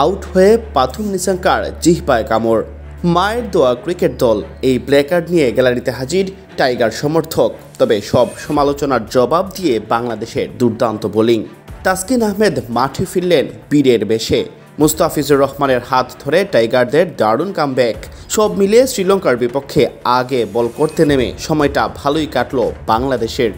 Out হয়ে Pathum নিসাঙ্কার জিহ্বায় কামড়। মায়ের দোয়া ক্রিকেট দল এই প্লেকার্ড নিয়ে গ্যালারিতে হাজির টাইগার সমর্থক। তবে সব সমালোচনার জবাব দিয়ে বাংলাদেশের দুর্দান্ত বোলিং। তাসকিন আহমেদ মাঠে ফিরলেন বীরের বেশে। মুস্তাফিজুর রহমানের হাত ধরে টাইগারদের দারুণ কামব্যাক। সব মিলিয়ে শ্রীলঙ্কার বিপক্ষে আগে বল করতে নেমে সময়টা ভালোই কাটল বাংলাদেশের।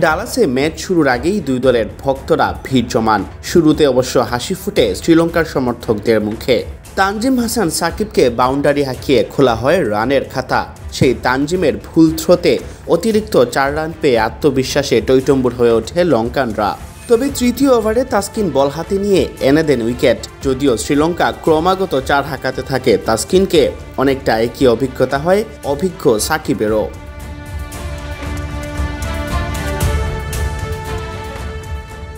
ডালাসে ম্যাচ শুরুর আগেই দুই দলের ভক্তরা ভিড় জমান। শুরুতে অবশ্য হাসি ফুটে শ্রীলঙ্কার সমর্থকদের মুখে। তানজিম হাসান সাকিবকে বাউন্ডারি হাঁকিয়ে খোলা হয় রানের খাতা। সেই তানজিমের ভুল থ্রোতে অতিরিক্ত 4 রান পেয়ে আত্মবিশ্বাসে টইটম্বুর হয়ে ওঠে লঙ্কানরা। তবে তৃতীয় ওভারে তাসকিন বল হাতে নিয়ে এনে দেন উইকেট। যদিও শ্রীলঙ্কা ক্রমাগত 4 হাঁকাতে থাকে তাসকিনকে, অনেকটা একই অভিজ্ঞতা হয় অভিজ্ঞ সাকিবেরও।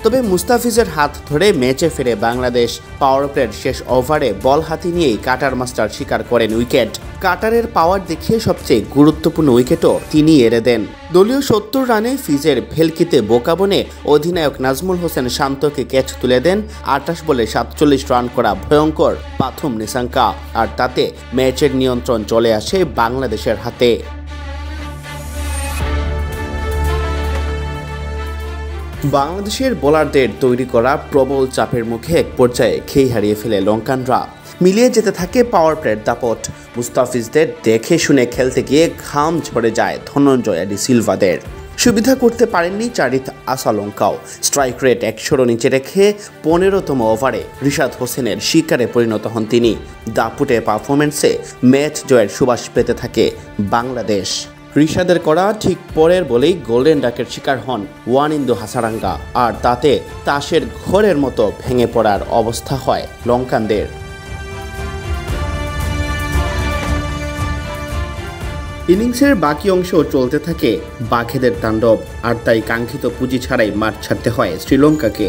তবে মুস্তাফিজের হাত ধরে ম্যাচে ফিরে বাংলাদেশ। পাওয়ার প্লের শেষ ওভারে বল হাতে নিয়েই কাটার মাস্টার শিকার করেন উইকেট। কাটারের পাওয়ার দেখিয়ে সবচেয়ে গুরুত্বপূর্ণ উইকেটও তিনি এড়ে দেন। দলীয় 70 রানে ফিজের ভেলকিতে বোকা বনে অধিনায়ক নাজমুল হোসেন শান্তকে ক্যাচ তুলে দেন 28 বলে 47 রান করা ভয়ঙ্কর পাথুম নিসাঙ্কা। আর তাতে ম্যাচের নিয়ন্ত্রণ চলে আসে বাংলাদেশের হাতে। বাংলাদেশের বোলারদের তৈরি করা প্রবল চাপের মুখে এক পর্যায়ে খেই হারিয়ে ফেলে লঙ্কানরা। মিলিয়ে যেতে থাকে পাওয়ার প্লের দাপট। মুস্তাফিজদের দেখে শুনে খেলতে গিয়ে ঘাম ঝরে যায় ধনঞ্জয় ডি সিলভাদের। সুবিধা করতে পারেননি চারিত আসালঙ্কাও। স্ট্রাইক রেট 100-এর নিচে রেখে 15তম ওভারে রিশাদ হোসেনের শিকারে পরিণত হন তিনি। দাপুটে পারফরমেন্সে ম্যাচ জয়ের সুবাস পেতে থাকে বাংলাদেশ। রিশাদের করা ঠিক পরের বলেই গোল্ডেন ডাকের শিকার হন ওয়ানিন্দু হাসারাঙ্গা। আর তাতে তাসের ঘরের মতো ভেঙে পড়ার অবস্থা হয় লঙ্কানদের। ইনিংসের বাকি অংশ চলতে থাকে বাঘেদের তাণ্ডব। আর তাই কাঙ্ক্ষিত পুঁজি ছাড়াই মাঠ ছাড়তে হয় শ্রীলঙ্কাকে।